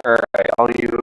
Alright, all you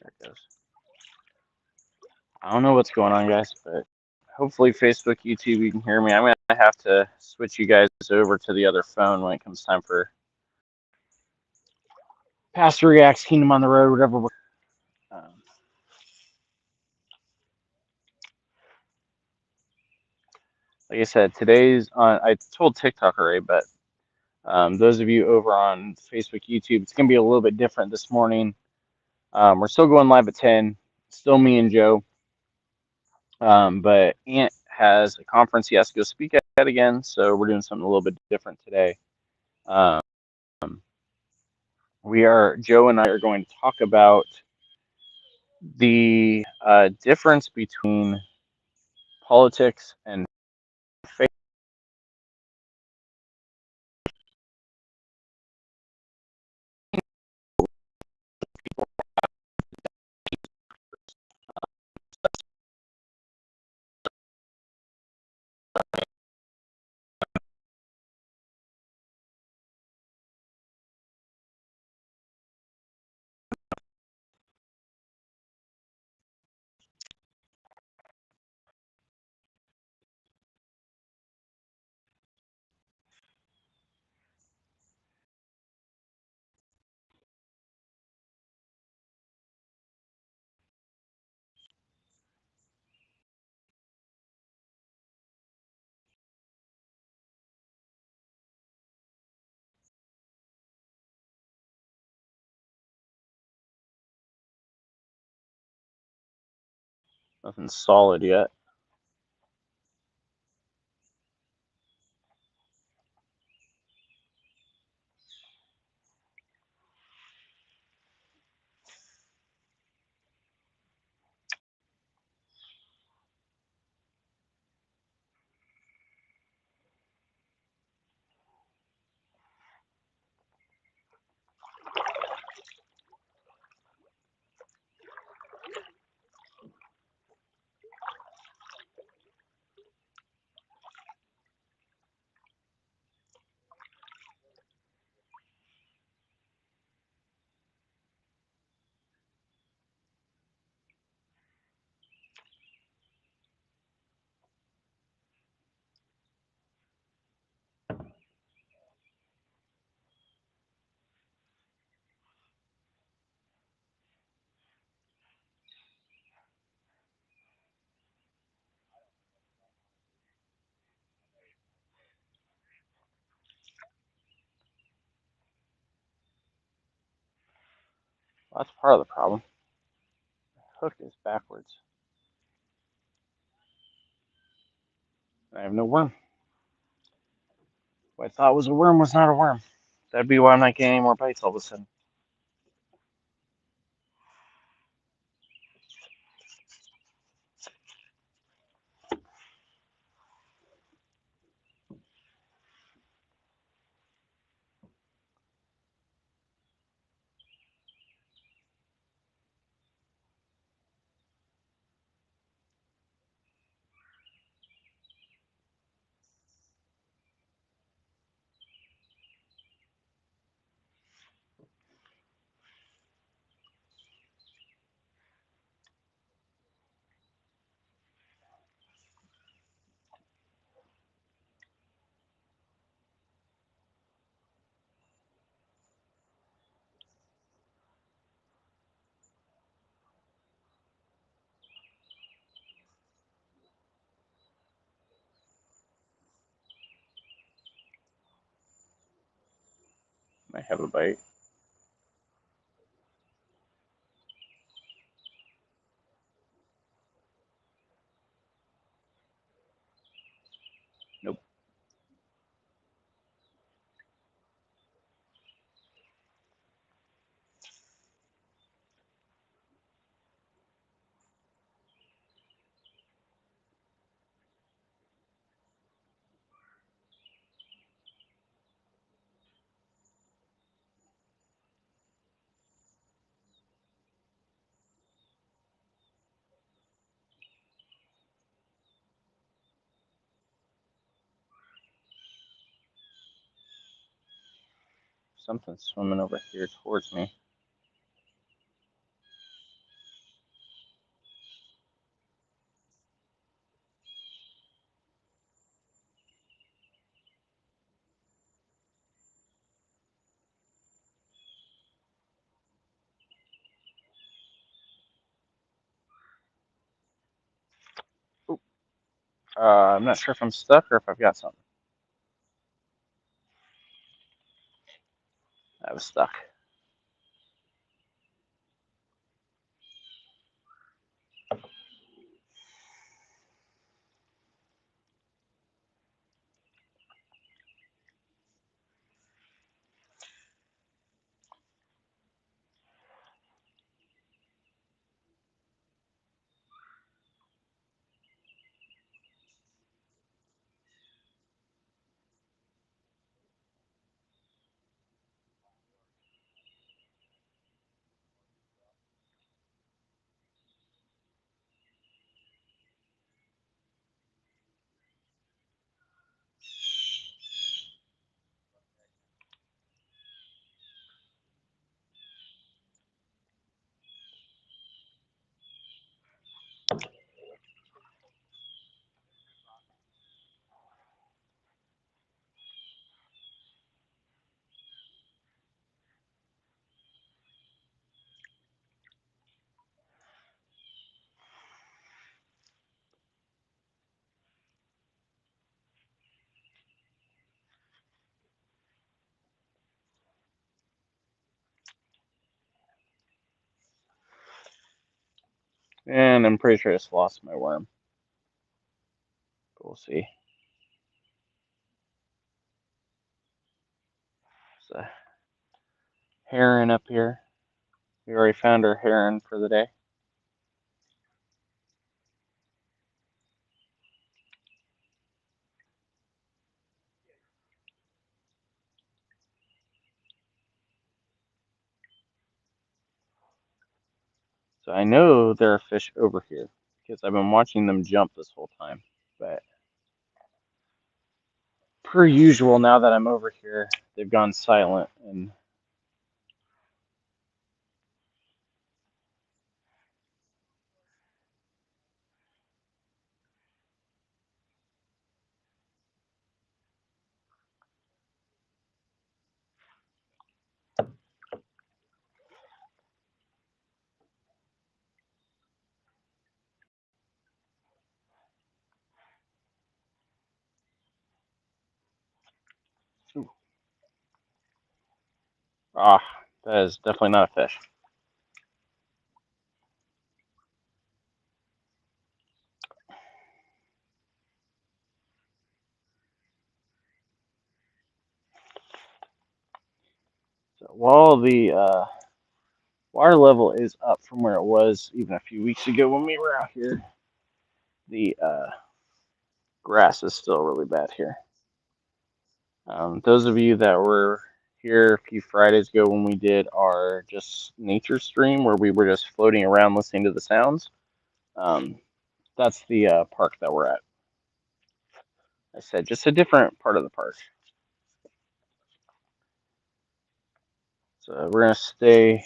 there it goes. I don't know what's going on, guys, but hopefully Facebook, YouTube, you can hear me. I'm gonna have to switch you guys over to the other phone when it comes time for Pastor Reacts, Kingdom on the Road, whatever. Like I said, today's on. I told TikTok already, but those of you over on Facebook, YouTube, it's gonna be a little bit different this morning. We're still going live at 10. Still me and Joe. But Ant has a conference he has to go speak at again, so we're doing something a little bit different today. Um, Joe and I are going to talk about the difference between politics and faith. Nothing solid yet. Well, that's part of the problem. The hook is backwards. I have no worm. What I thought was a worm was not a worm. That'd be why I'm not getting any more bites all of a sudden. Might have a bite. Nope. Something's swimming over here towards me. I'm not sure if I'm stuck or if I've got something. I was stuck. And I'm pretty sure I just lost my worm. But we'll see. There's a heron up here. We already found our heron for the day. So I know there are fish over here because I've been watching them jump this whole time. But per usual, now that I'm over here, they've gone silent. And that is definitely not a fish. So while the water level is up from where it was even a few weeks ago when we were out here, the grass is still really bad here. Those of you that were here a few Fridays ago when we did our just nature stream where we were just floating around listening to the sounds, that's the park that we're at. I said just a different part of the park. So we're going to stay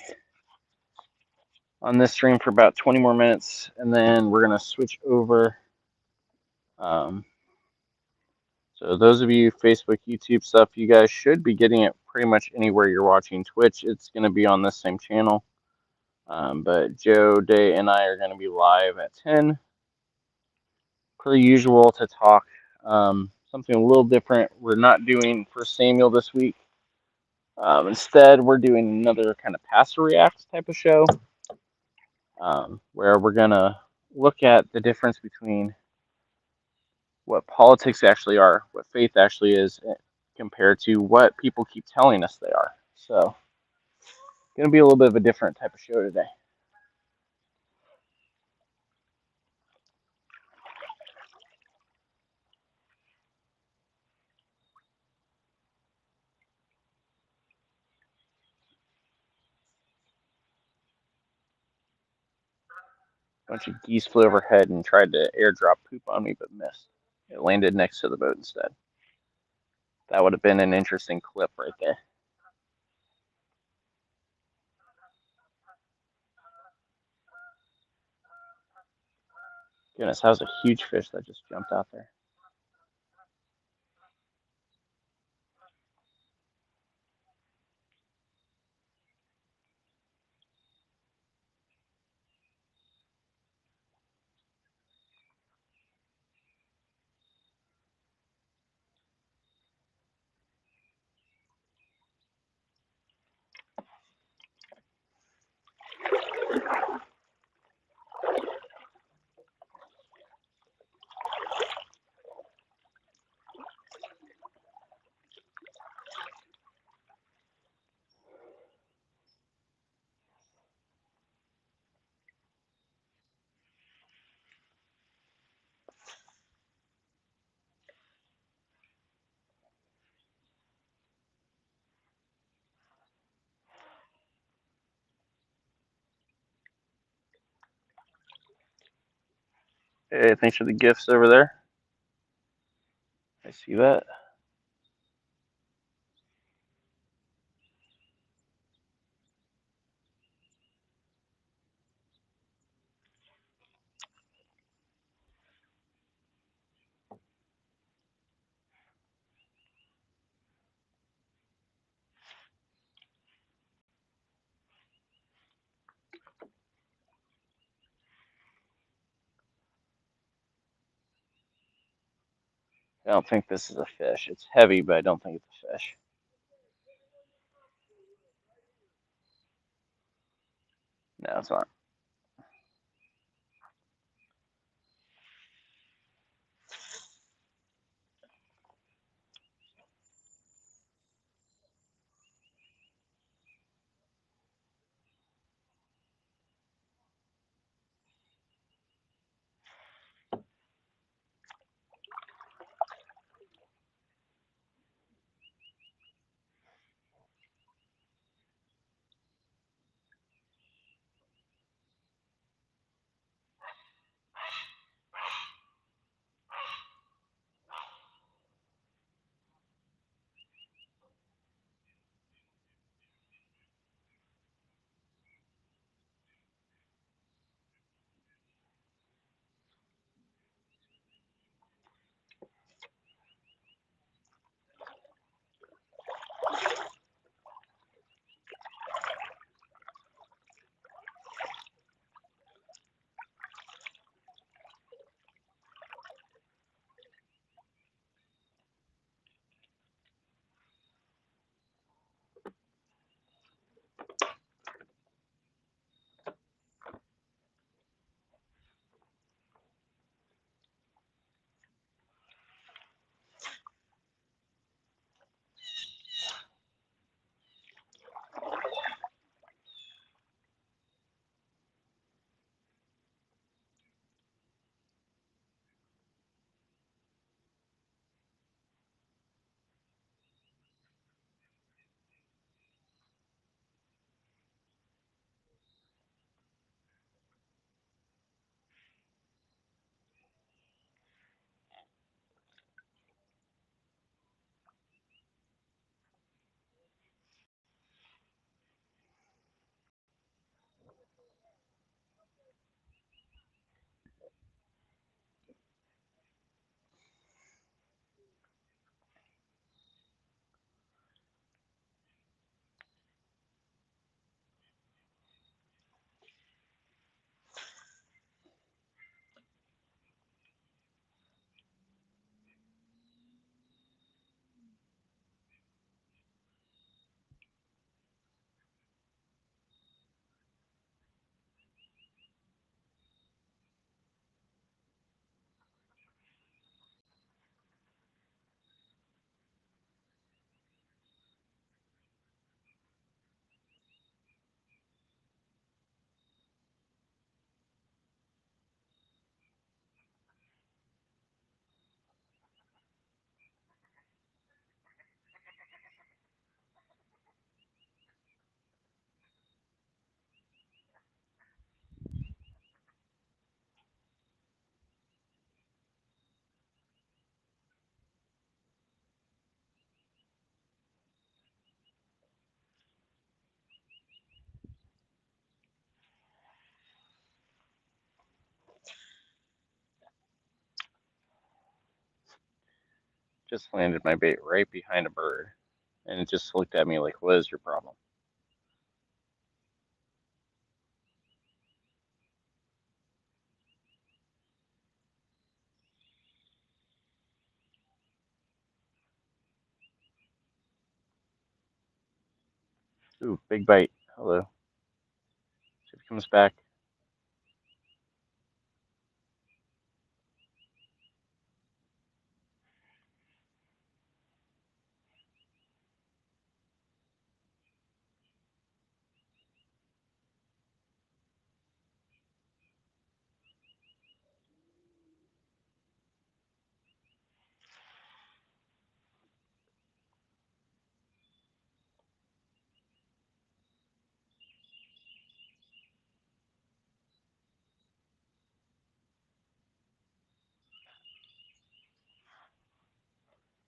on this stream for about 20 more minutes, and then we're going to switch over. So those of you Facebook, YouTube stuff, you guys should be getting it pretty much anywhere you're watching Twitch. It's going to be on this same channel. But Joe, Day, and I are going to be live at 10, per usual, to talk something a little different. We're not doing 1 Samuel this week. Instead, we're doing another kind of pass or react type of show, where we're gonna look at the difference between what politics actually are, what faith actually is, compared to what people keep telling us they are. So, gonna be a little bit of a different type of show today. A bunch of geese flew overhead and tried to airdrop poop on me, but missed. It landed next to the boat instead. That would have been an interesting clip right there. Goodness, that was a huge fish that just jumped out there. Hey, thanks for the gifts over there. I see that. I don't think this is a fish. It's heavy, but I don't think it's a fish. No, it's not. Just landed my bait right behind a bird, and it just looked at me like, what is your problem? Ooh, big bite. Hello. See if it comes back.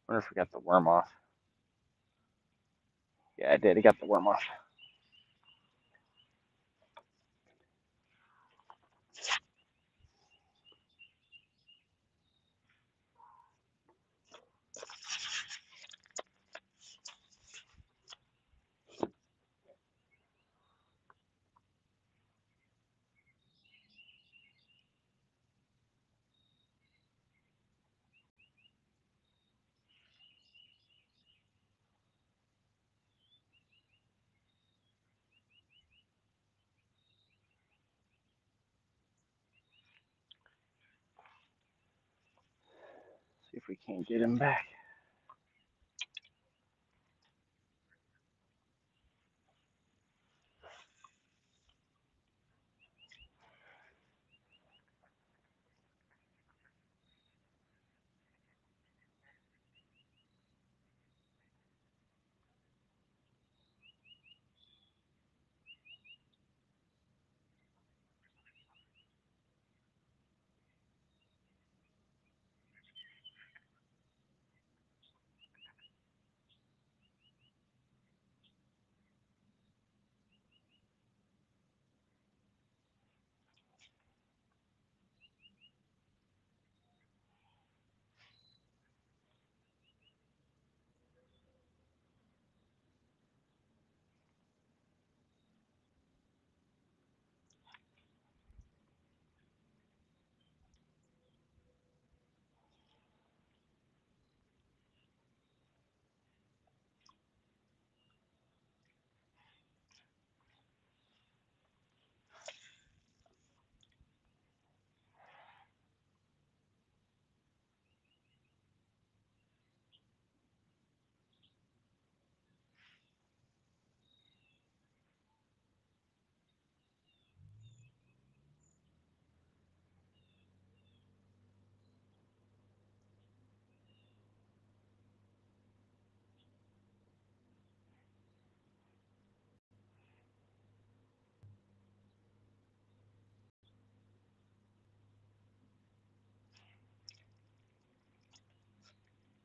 Wonder if we got the worm off. Yeah, I did. I got the worm off. See if we can't get him back.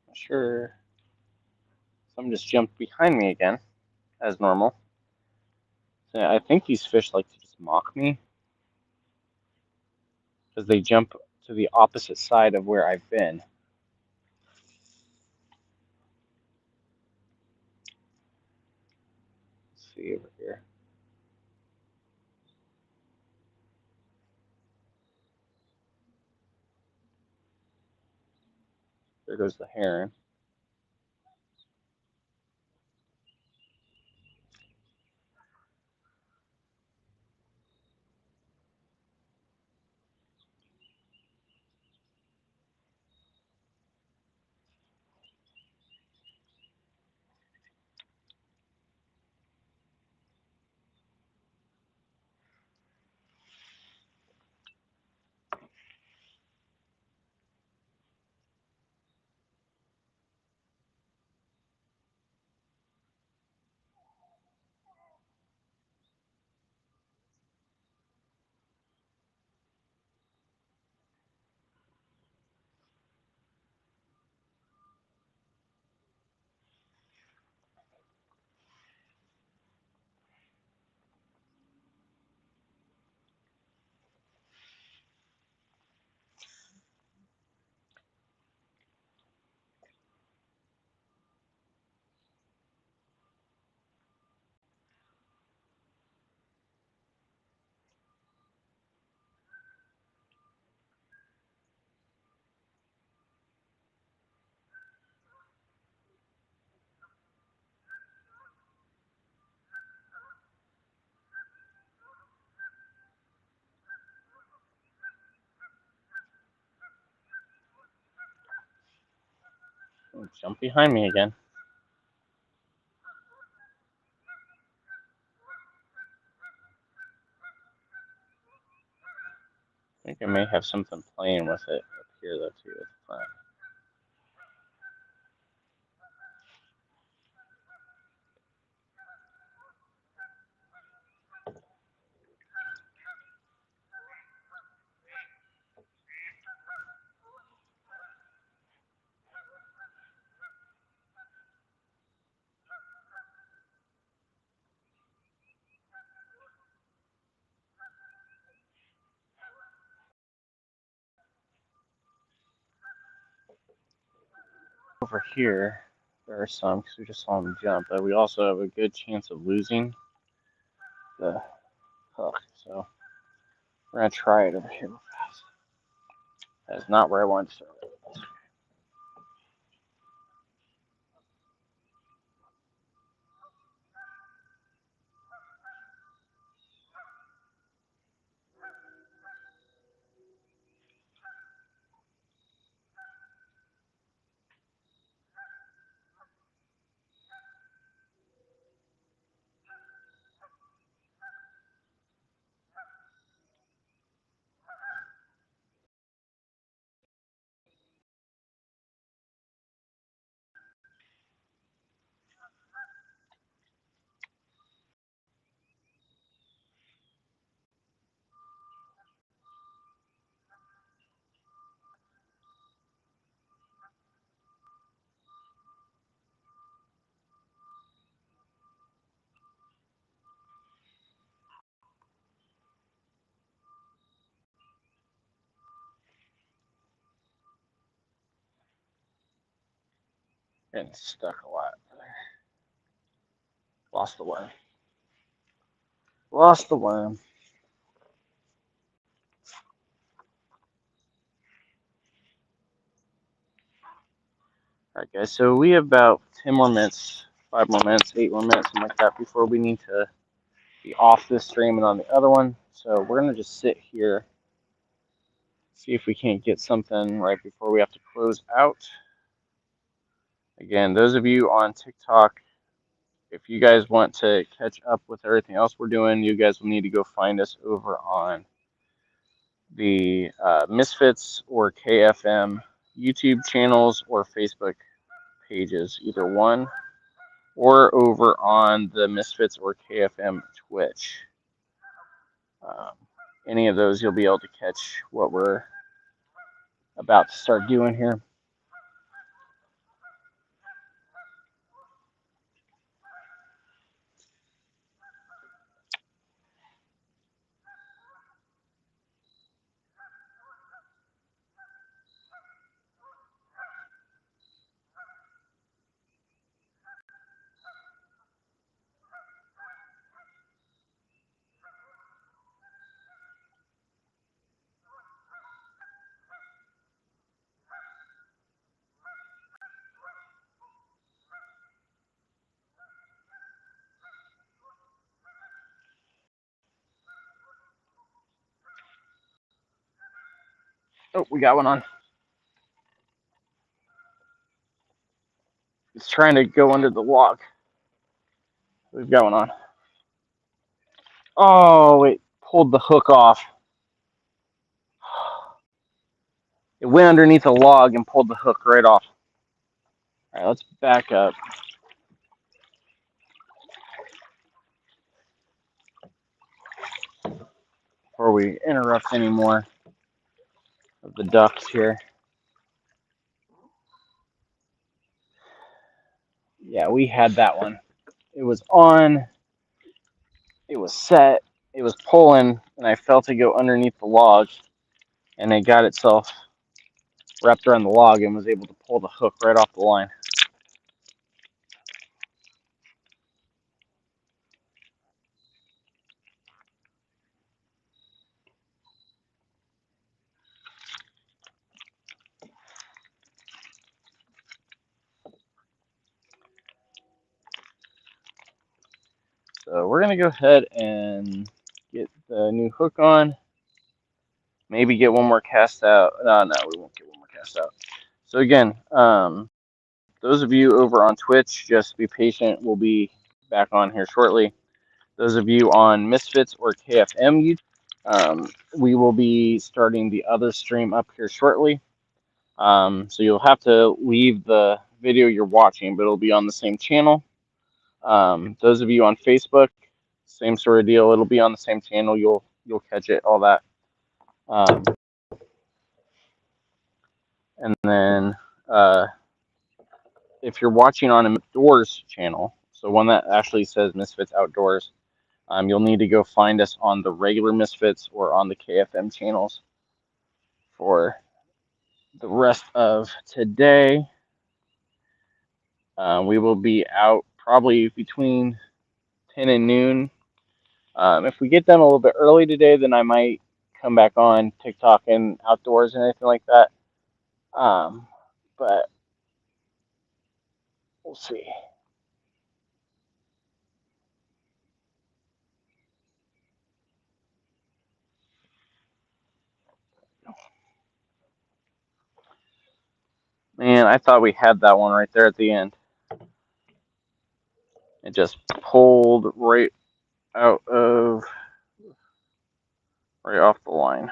Not sure. Some just jumped behind me again, as normal. So I think these fish like to just mock me because they jump to the opposite side of where I've been. Let's see over here. There goes the heron. Jump behind me again. I think I may have something playing with it up here though too at the front. Over here, there are some because we just saw them jump, but we also have a good chance of losing the hook. So we're gonna try it over here real fast. That's not where I want to start. Getting stuck a lot. Lost the worm. Lost the worm. Alright guys, so we have about 10 more minutes, 5 more minutes, 8 more minutes, something like that before we need to be off this stream and on the other one. So we're gonna just sit here, see if we can't get something right before we have to close out. Again, those of you on TikTok, if you guys want to catch up with everything else we're doing, you guys will need to go find us over on the Misfits or KFM YouTube channels or Facebook pages, either one, or over on the Misfits or KFM Twitch. Any of those, you'll be able to catch what we're about to start doing here. Oh, we got one on. It's trying to go under the log. We've got one on. Oh, it pulled the hook off. It went underneath a log and pulled the hook right off. All right, let's back up. Before we interrupt any more of the ducks here. Yeah, we had that one. It was on, it was set, it was pulling, and I felt it go underneath the log, and it got itself wrapped around the log and was able to pull the hook right off the line. So we're going to go ahead and get the new hook on. Maybe get one more cast out. No, we won't get one more cast out. So again, those of you over on Twitch, just be patient. We'll be back on here shortly. Those of you on Misfits or KFM, we will be starting the other stream up here shortly. So you'll have to leave the video you're watching, but it'll be on the same channel. Those of you on Facebook, same sort of deal. It'll be on the same channel. You'll catch it, all that. And then if you're watching on an Outdoors channel, so one that actually says Misfits Outdoors, you'll need to go find us on the regular Misfits or on the KFM channels for the rest of today. We will be out probably between 10 and noon. If we get done a little bit early today, then I might come back on TikTok and Outdoors and anything like that. But we'll see. Man, I thought we had that one right there at the end. It just pulled right out of, right off the line.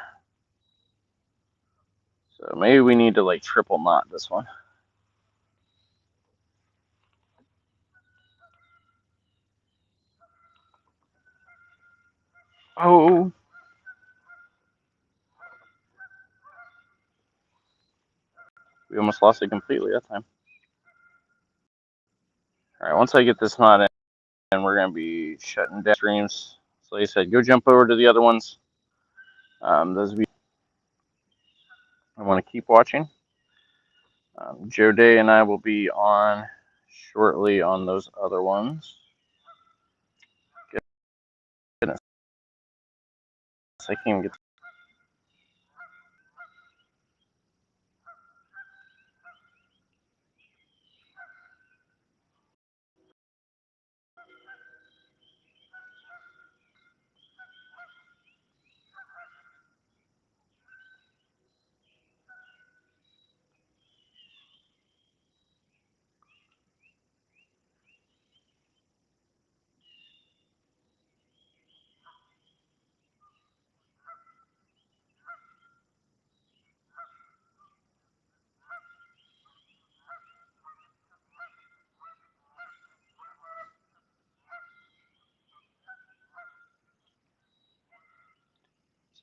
So maybe we need to like triple knot this one. Oh. We almost lost it completely that time. All right, once I get this knot in, we're going to be shutting down streams. So like I said, go jump over to the other ones. Those of you I want to keep watching. Joe Day and I will be on shortly on those other ones. Goodness, I can't even get.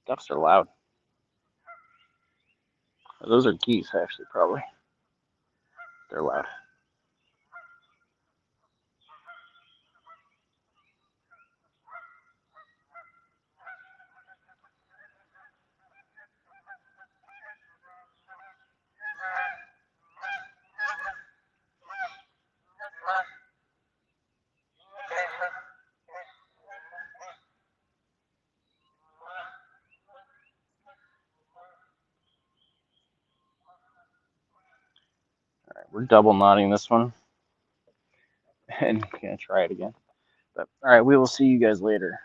Ducks are loud. Those are geese, actually, probably. They're loud. All right, we're double knotting this one. And I'm going to try it again. But all right, we will see you guys later.